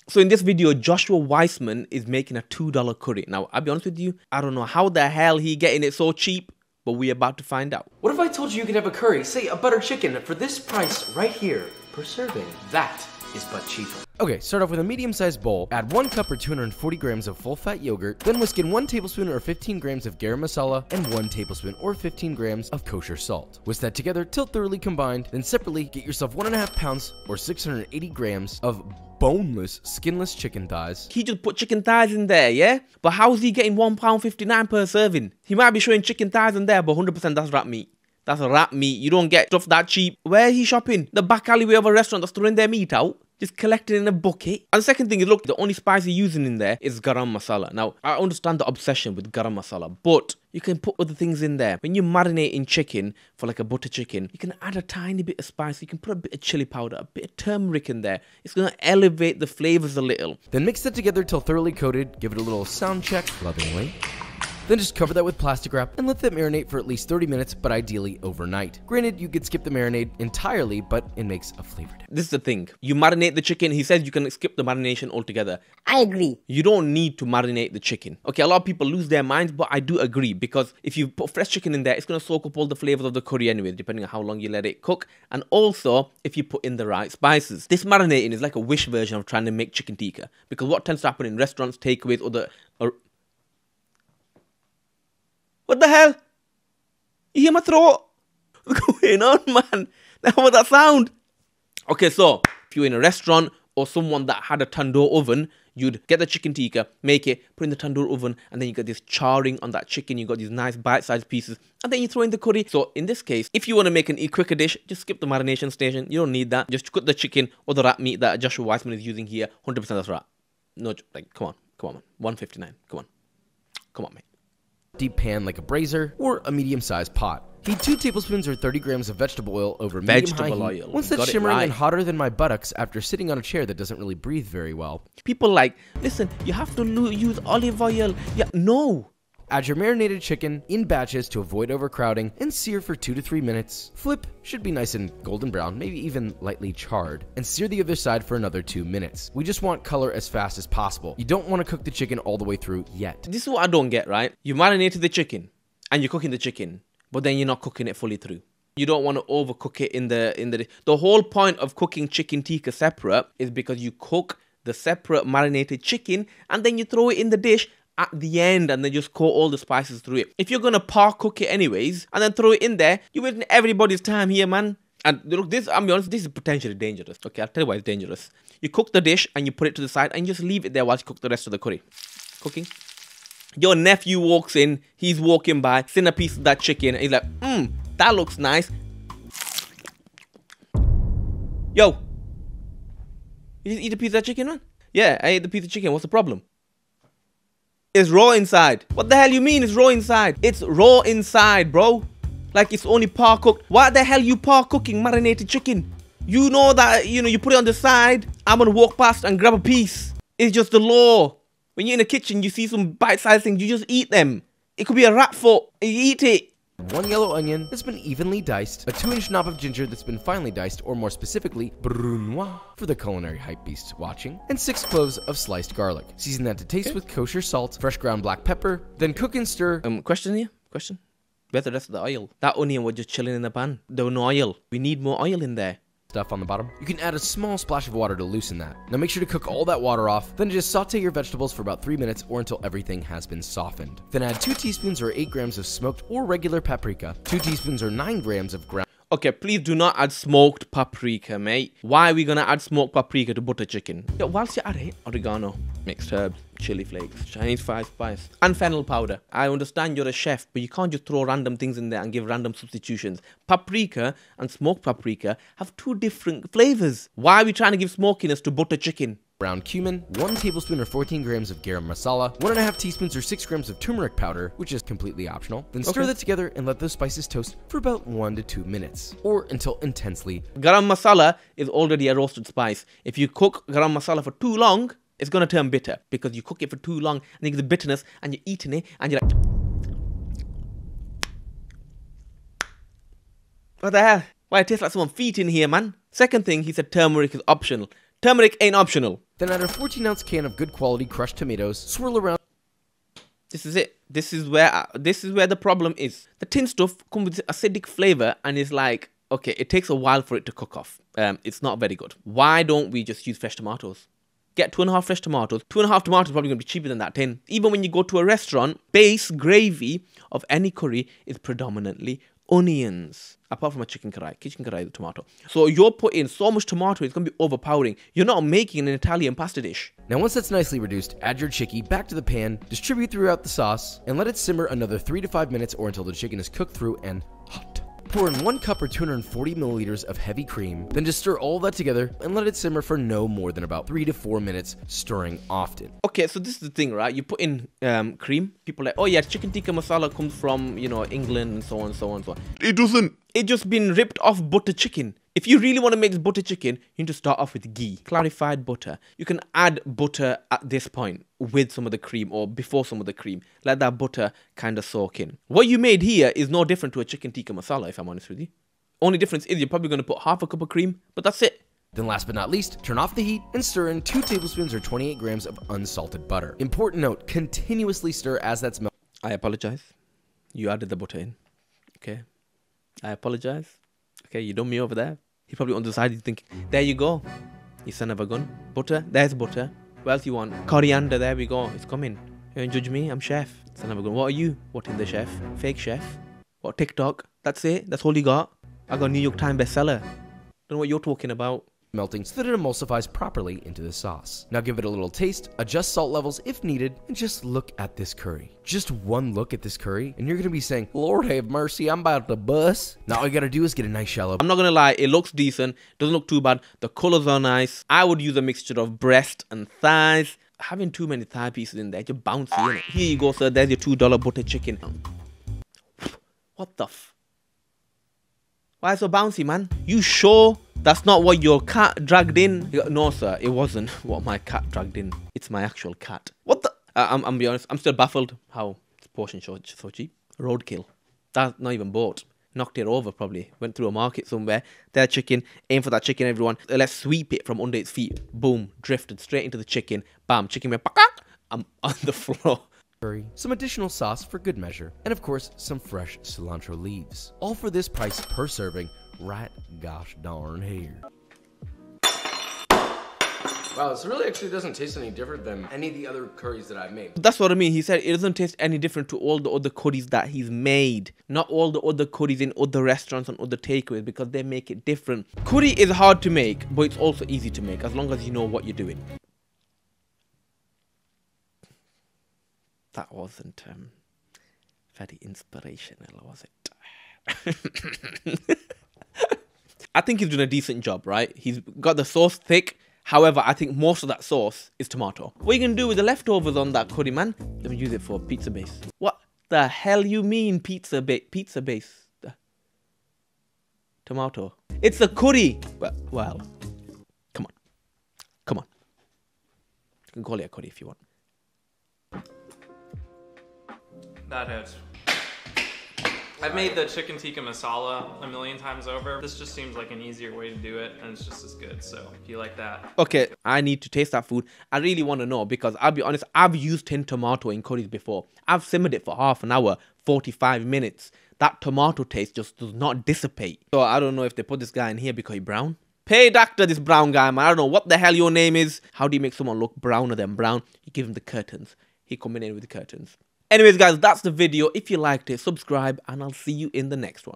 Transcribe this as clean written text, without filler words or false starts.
So in this video, Joshua Weismann is making a $2 curry. Now, I'll be honest with you, I don't know how the hell he getting it so cheap, but we're about to find out. What if I told you could have a curry, say a butter chicken, for this price right here per serving? That is but cheaper. Okay, start off with a medium-sized bowl, add 1 cup or 240 grams of full-fat yogurt, then whisk in 1 tablespoon or 15 grams of garam masala and 1 tablespoon or 15 grams of kosher salt. Whisk that together till thoroughly combined, then separately get yourself 1.5 pounds or 680 grams of boneless, skinless chicken thighs. He just put chicken thighs in there, yeah? But how's he getting £1.59 per serving? He might be showing chicken thighs in there, but 100% that's rat meat. That's rat meat. You don't get stuff that cheap. Where is he shopping? The back alleyway of a restaurant that's throwing their meat out? Just collecting in a bucket. And the second thing is, look, the only spice he's using in there is garam masala. Now, I understand the obsession with garam masala, but you can put other things in there. When you're marinating chicken for like a butter chicken, you can add a tiny bit of spice. You can put a bit of chili powder, a bit of turmeric in there. It's going to elevate the flavors a little. Then mix that together till thoroughly coated. Give it a little sound check, lovingly. Then just cover that with plastic wrap and let that marinate for at least 30 minutes, but ideally overnight. Granted, you could skip the marinade entirely, but it makes a flavor difference. This is the thing. You marinate the chicken. He says you can skip the marination altogether. I agree. You don't need to marinate the chicken. Okay, a lot of people lose their minds, but I do agree, because if you put fresh chicken in there, it's going to soak up all the flavors of the curry anyway, depending on how long you let it cook. And also, if you put in the right spices. This marinating is like a wish version of trying to make chicken tikka, because what tends to happen in restaurants, takeaways, what the hell? You hear my throat? What's going on, man? How was that sound? Okay, so if you're in a restaurant or someone that had a tandoor oven, you'd get the chicken tikka, make it, put in the tandoor oven, and then you got this charring on that chicken. You got these nice bite-sized pieces, and then you throw in the curry. So in this case, if you want to make an quicker dish, just skip the marination station. You don't need that. Just cook the chicken or the rat meat that Joshua Weismann is using here. 100% that's rat. No, like, come on, man. 159. Come on, mate. Deep pan like a brazier or a medium-sized pot. Heat 2 tablespoons or 30 grams of vegetable oil over medium-high heat. Once that's shimmering and hotter than my buttocks after sitting on a chair that doesn't really breathe very well. People like, listen, you have to use olive oil. Yeah, no. Add your marinated chicken in batches to avoid overcrowding and sear for 2 to 3 minutes. Flip, should be nice and golden brown, maybe even lightly charred. And sear the other side for another 2 minutes. We just want color as fast as possible. You don't want to cook the chicken all the way through yet. This is what I don't get, right? You marinated the chicken and you're cooking the chicken, but then you're not cooking it fully through. You don't want to overcook it in the whole point of cooking chicken tikka separate is because you cook the separate marinated chicken and then you throw it in the dish at the end and then just coat all the spices through it. If you're gonna par cook it anyways and then throw it in there, you're wasting everybody's time here, man. And look, this, I'm be honest, this is potentially dangerous. Okay, I'll tell you why it's dangerous. You cook the dish and you put it to the side and you just leave it there while you cook the rest of the curry. Cooking. Your nephew walks in, he's walking by, seen a piece of that chicken, and he's like, that looks nice. Yo, you just eat a piece of that chicken, man? Yeah, I ate the piece of chicken, what's the problem? It's raw inside. What the hell you mean it's raw inside? It's raw inside, bro. Like it's only par cooked. Why the hell you par cooking marinated chicken? You know that, you put it on the side. I'm gonna walk past and grab a piece. It's just the law. When you're in the kitchen, you see some bite-sized things, you just eat them. It could be a rat foot, you eat it. 1 yellow onion that's been evenly diced, a 2-inch knob of ginger that's been finely diced, or more specifically, brunoise, for the culinary hype beasts watching, and 6 cloves of sliced garlic. Season that to taste with kosher salt, fresh ground black pepper, then cook and stir. Question here? Question? Where's the rest of the oil? That onion was just chilling in the pan. There was no oil. We need more oil in there. Stuff on the bottom. You can add a small splash of water to loosen that. Now make sure to cook all that water off, then just saute your vegetables for about 3 minutes or until everything has been softened. Then add 2 teaspoons or 8 grams of smoked or regular paprika, 2 teaspoons or 9 grams of ground. Okay, please do not add smoked paprika, mate. Why are we gonna add smoked paprika to butter chicken? Yeah, whilst you're at it, oregano, mixed herbs, chili flakes, Chinese fried spice, and fennel powder. I understand you're a chef, but you can't just throw random things in there and give random substitutions. Paprika and smoked paprika have 2 different flavors. Why are we trying to give smokiness to butter chicken? Ground cumin, 1 tablespoon or 14 grams of garam masala, 1.5 teaspoons or 6 grams of turmeric powder, which is completely optional. Then stir that together and let those spices toast for about 1 to 2 minutes, or until intensely. Garam masala is already a roasted spice. If you cook garam masala for too long, it's gonna turn bitter because you cook it for too long and you get the bitterness and you're eating it and you're like, what the hell? Why it tastes like someone feet in here, man? Second thing, he said turmeric is optional. Turmeric ain't optional. Then add a 14-ounce can of good quality crushed tomatoes, swirl around. This is it. This is where the problem is. The tin stuff comes with acidic flavor and is like, okay, it takes a while for it to cook off. It's not very good. Why don't we just use fresh tomatoes? Get 2.5 fresh tomatoes. 2.5 tomatoes is probably going to be cheaper than that tin. Even when you go to a restaurant, base gravy of any curry is predominantly onions. Apart from a chicken karai. Chicken karai is a tomato. So you're putting so much tomato, it's going to be overpowering. You're not making an Italian pasta dish. Now once that's nicely reduced, add your chicky back to the pan, distribute throughout the sauce, and let it simmer another 3 to 5 minutes or until the chicken is cooked through and hot. Pour in 1 cup or 240 milliliters of heavy cream, then just stir all that together and let it simmer for no more than about 3 to 4 minutes, stirring often. Okay, so this is the thing, right? You put in cream. People are like, oh yeah, chicken tikka masala comes from, you know, England and so on and so on and so on. It doesn't. It's just been ripped off butter chicken. If you really want to make this butter chicken, you need to start off with ghee, clarified butter. You can add butter at this point with some of the cream or before some of the cream. Let that butter kind of soak in. What you made here is no different to a chicken tikka masala, if I'm honest with you. Only difference is you're probably going to put half a cup of cream, but that's it. Then last but not least, turn off the heat and stir in 2 tablespoons or 28 grams of unsalted butter. Important note, continuously stir as that's melted. I apologize. You added the butter in. Okay. I apologize. Okay, you done me over there. He probably on the side, he's thinking, there you go. You son of a gun. Butter, there's butter. What else you want? Coriander, there we go. It's coming. You don't judge me, I'm chef. Son of a gun. What are you? What in the chef? Fake chef? What, TikTok? That's it? That's all you got? I got New York Times bestseller. Don't know what you're talking about. Melting so that it emulsifies properly into the sauce. Now give it a little taste, adjust salt levels if needed, and just look at this curry. Just one look at this curry, and you're gonna be saying, Lord have mercy, I'm about to bust. Now all you gotta do is get a nice shallow. I'm not gonna lie, it looks decent, doesn't look too bad, the colors are nice. I would use a mixture of breast and thighs. Having too many thigh pieces in there, just bouncy, innit? Here you go, sir, there's your $2 butter chicken. What the f? Why so bouncy, man? You sure that's not what your cat dragged in? No, sir, it wasn't what my cat dragged in. It's my actual cat. What the? I'm be honest, I'm still baffled how this portion so cheap. Roadkill. That's not even bought. Knocked it over, probably. Went through a market somewhere. Their chicken. Aim for that chicken, everyone. Let's sweep it from under its feet. Boom. Drifted straight into the chicken. Bam. Chicken went, I'm on the floor. Some additional sauce for good measure, and of course, some fresh cilantro leaves. All for this price per serving, right gosh darn here. Wow, this really actually doesn't taste any different than any of the other curries that I've made. That's what I mean. He said it doesn't taste any different to all the other curries that he's made. Not all the other curries in other restaurants and other takeaways, because they make it different. Curry is hard to make, but it's also easy to make as long as you know what you're doing. That wasn't very inspirational, was it? I think he's doing a decent job, right? He's got the sauce thick. However, I think most of that sauce is tomato. What are you going to do with the leftovers on that curry, man? Let me use it for pizza base. What the hell you mean pizza base? Tomato. It's a curry. Well, come on. Come on. You can call it a curry if you want. That hits. I've made the chicken tikka masala a million times over. This just seems like an easier way to do it, and it's just as good, so if you like that. Okay, I need to taste that food. I really want to know, because I'll be honest, I've used tin tomato in curries before. I've simmered it for half an hour, 45 minutes. That tomato taste just does not dissipate. So I don't know if they put this guy in here because he's brown. Pay doctor, this brown guy, man. I don't know what the hell your name is. How do you make someone look browner than brown? You give him the curtains. He coming in with the curtains. Anyways, guys, that's the video. If you liked it, subscribe, and I'll see you in the next one.